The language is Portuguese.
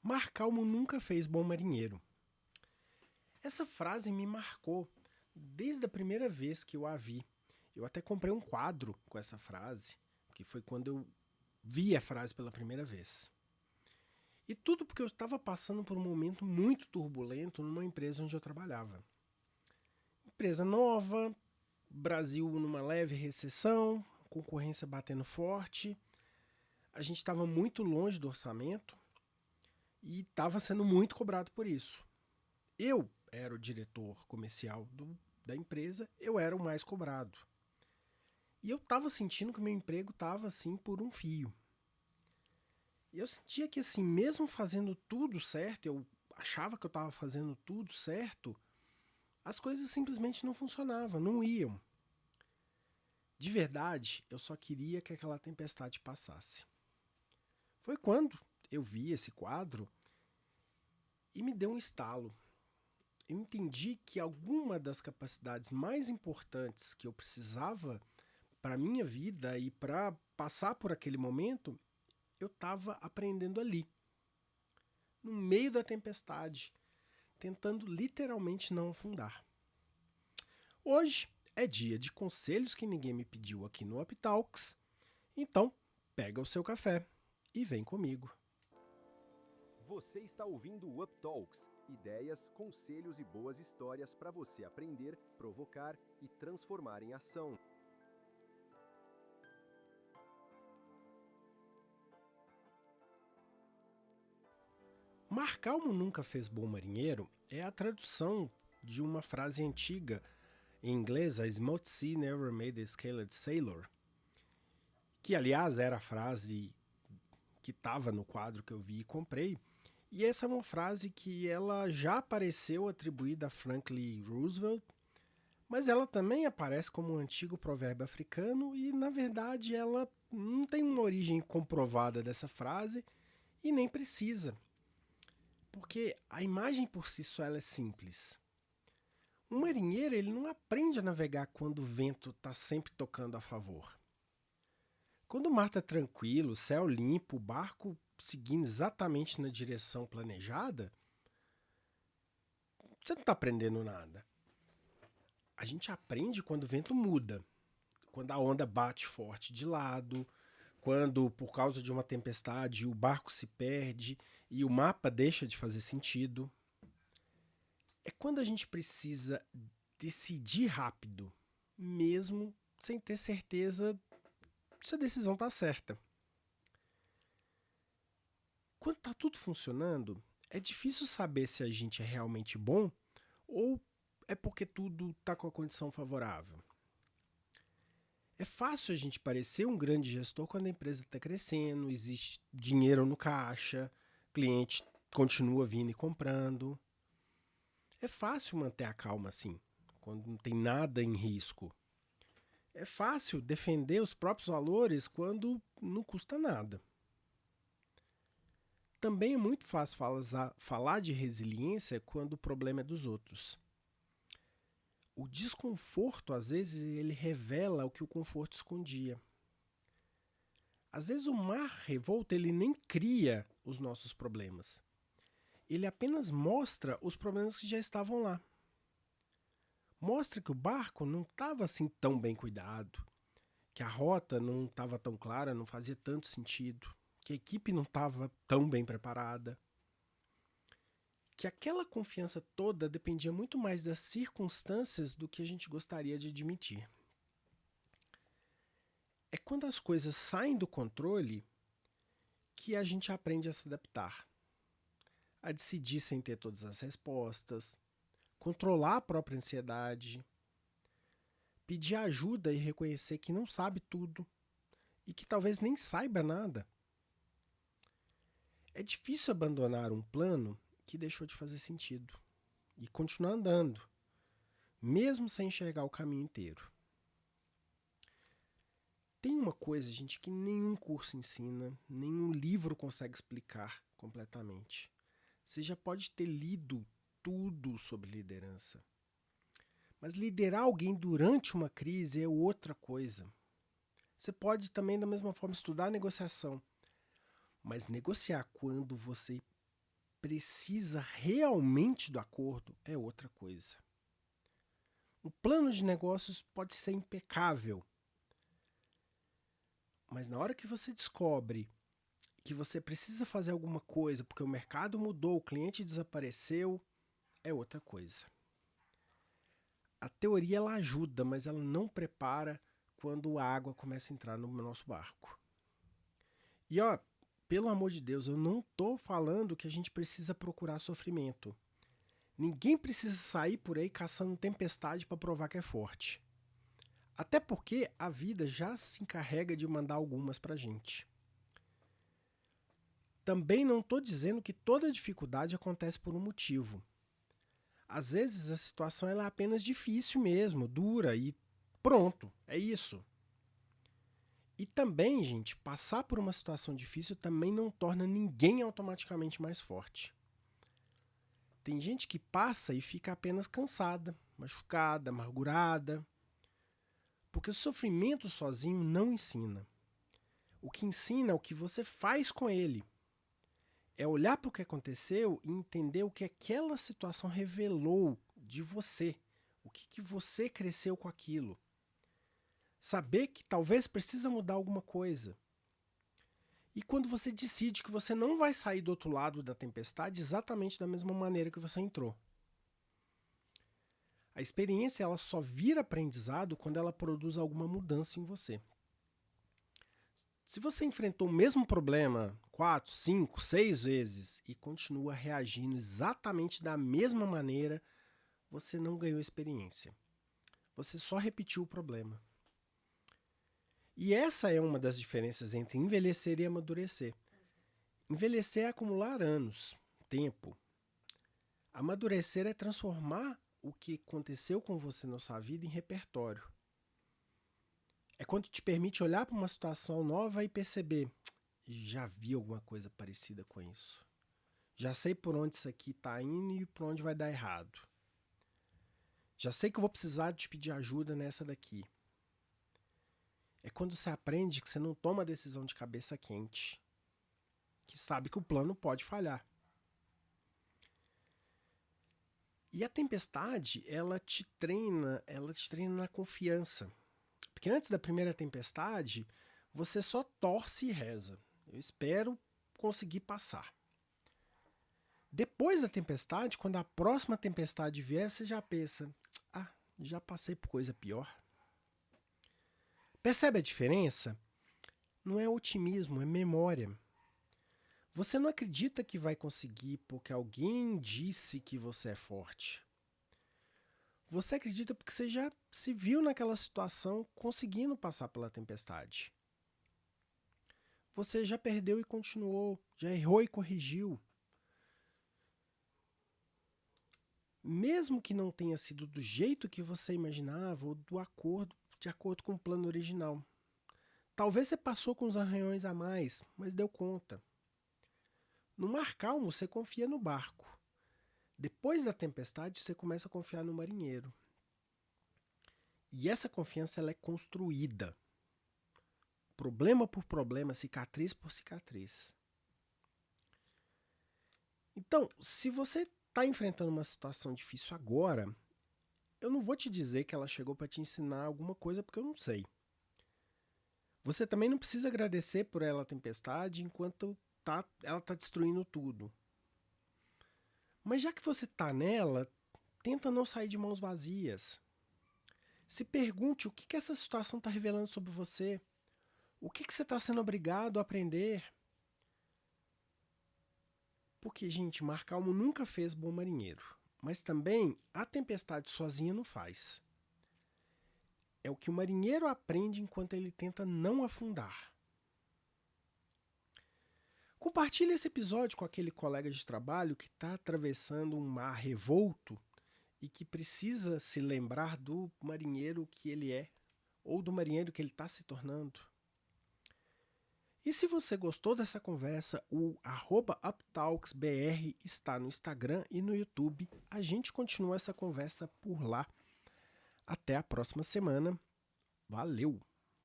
Mar calmo nunca fez bom marinheiro. Essa frase me marcou desde a primeira vez que eu a vi. Eu até comprei um quadro com essa frase, que foi quando eu vi a frase pela primeira vez. E tudo porque eu estava passando por um momento muito turbulento numa empresa onde eu trabalhava. Empresa nova, Brasil numa leve recessão, concorrência batendo forte. A gente estava muito longe do orçamento e estava sendo muito cobrado por isso. Eu era o diretor comercial da empresa, eu era o mais cobrado. E eu estava sentindo que meu emprego estava assim por um fio. E eu sentia que assim, mesmo fazendo tudo certo, eu achava que eu estava fazendo tudo certo, as coisas simplesmente não funcionavam, não iam. De verdade, eu só queria que aquela tempestade passasse. Foi quando eu vi esse quadro e me deu um estalo. Eu entendi que alguma das capacidades mais importantes que eu precisava para a minha vida e para passar por aquele momento, eu estava aprendendo ali, no meio da tempestade, tentando literalmente não afundar. Hoje é dia de conselhos que ninguém me pediu aqui no UpTalks, então pega o seu café e vem comigo. Você está ouvindo o UpTalks, ideias, conselhos e boas histórias para você aprender, provocar e transformar em ação. Mar calmo nunca fez bom marinheiro é a tradução de uma frase antiga em inglês, a smooth sea never made a scaled sailor, que aliás era a frase que estava no quadro que eu vi e comprei. E essa é uma frase que ela já apareceu atribuída a Franklin Roosevelt, mas ela também aparece como um antigo provérbio africano e, na verdade, ela não tem uma origem comprovada dessa frase e nem precisa, porque a imagem por si só ela é simples. Um marinheiro ele não aprende a navegar quando o vento está sempre tocando a favor. Quando o mar está tranquilo, o céu limpo, o barco seguindo exatamente na direção planejada, você não está aprendendo nada. A gente aprende quando o vento muda, quando a onda bate forte de lado, quando, por causa de uma tempestade, o barco se perde e o mapa deixa de fazer sentido. É quando a gente precisa decidir rápido, mesmo sem ter certeza se a decisão está certa. Quando está tudo funcionando, é difícil saber se a gente é realmente bom ou é porque tudo está com a condição favorável. É fácil a gente parecer um grande gestor quando a empresa está crescendo, existe dinheiro no caixa, cliente continua vindo e comprando. É fácil manter a calma assim, quando não tem nada em risco. É fácil defender os próprios valores quando não custa nada. Também é muito fácil falar de resiliência quando o problema é dos outros. O desconforto, às vezes, ele revela o que o conforto escondia. Às vezes o mar revolto ele nem cria os nossos problemas. Ele apenas mostra os problemas que já estavam lá. Mostra que o barco não estava assim tão bem cuidado, que a rota não estava tão clara, não fazia tanto sentido, que a equipe não estava tão bem preparada, que aquela confiança toda dependia muito mais das circunstâncias do que a gente gostaria de admitir. É quando as coisas saem do controle que a gente aprende a se adaptar, a decidir sem ter todas as respostas, controlar a própria ansiedade, pedir ajuda e reconhecer que não sabe tudo e que talvez nem saiba nada. É difícil abandonar um plano que deixou de fazer sentido e continuar andando, mesmo sem enxergar o caminho inteiro. Tem uma coisa, gente, que nenhum curso ensina, nenhum livro consegue explicar completamente. Você já pode ter lido tudo sobre liderança. Mas liderar alguém durante uma crise é outra coisa. Você pode também, da mesma forma, estudar negociação. Mas negociar quando você precisa realmente do acordo é outra coisa. O plano de negócios pode ser impecável, mas na hora que você descobre que você precisa fazer alguma coisa porque o mercado mudou, o cliente desapareceu, é outra coisa. A teoria ela ajuda, mas ela não prepara quando a água começa a entrar no nosso barco. E pelo amor de Deus, eu não estou falando que a gente precisa procurar sofrimento. Ninguém precisa sair por aí caçando tempestade para provar que é forte. Até porque a vida já se encarrega de mandar algumas pra gente. Também não estou dizendo que toda dificuldade acontece por um motivo. Às vezes a situação ela é apenas difícil mesmo, dura e pronto, é isso. E também, gente, passar por uma situação difícil também não torna ninguém automaticamente mais forte. Tem gente que passa e fica apenas cansada, machucada, amargurada. Porque o sofrimento sozinho não ensina. O que ensina é o que você faz com ele. É olhar para o que aconteceu e entender o que aquela situação revelou de você. O que você cresceu com aquilo. Saber que talvez precisa mudar alguma coisa. E quando você decide que você não vai sair do outro lado da tempestade exatamente da mesma maneira que você entrou. A experiência ela só vira aprendizado quando ela produz alguma mudança em você. Se você enfrentou o mesmo problema 4, 5, 6 vezes e continua reagindo exatamente da mesma maneira, você não ganhou experiência. Você só repetiu o problema. E essa é uma das diferenças entre envelhecer e amadurecer. Envelhecer é acumular anos, tempo. Amadurecer é transformar o que aconteceu com você na sua vida em repertório. É quando te permite olhar para uma situação nova e perceber, já vi alguma coisa parecida com isso. Já sei por onde isso aqui está indo e por onde vai dar errado. Já sei que eu vou precisar de pedir ajuda nessa daqui. É quando você aprende que você não toma decisão de cabeça quente, que sabe que o plano pode falhar. E a tempestade, ela te treina na confiança. Porque antes da primeira tempestade, você só torce e reza. Eu espero conseguir passar. Depois da tempestade, quando a próxima tempestade vier, você já pensa, já passei por coisa pior. Percebe a diferença? Não é otimismo, é memória. Você não acredita que vai conseguir porque alguém disse que você é forte. Você acredita porque você já se viu naquela situação conseguindo passar pela tempestade. Você já perdeu e continuou, já errou e corrigiu. Mesmo que não tenha sido do jeito que você imaginava ou de acordo com o plano original. Talvez você passou com uns arranhões a mais, mas deu conta. No mar calmo, você confia no barco. Depois da tempestade, você começa a confiar no marinheiro. E essa confiança ela é construída. Problema por problema, cicatriz por cicatriz. Então, se você está enfrentando uma situação difícil agora, eu não vou te dizer que ela chegou para te ensinar alguma coisa, porque eu não sei. Você também não precisa agradecer por ela a tempestade enquanto ela está destruindo tudo. Mas já que você está nela, tenta não sair de mãos vazias. Se pergunte o que essa situação está revelando sobre você. O que você está sendo obrigado a aprender? Porque, gente, mar calmo nunca fez bom marinheiro. Mas também a tempestade sozinha não faz. É o que o marinheiro aprende enquanto ele tenta não afundar. Compartilhe esse episódio com aquele colega de trabalho que está atravessando um mar revolto e que precisa se lembrar do marinheiro que ele é, ou do marinheiro que ele está se tornando. E se você gostou dessa conversa, o @uptalksbr está no Instagram e no YouTube. A gente continua essa conversa por lá. Até a próxima semana. Valeu!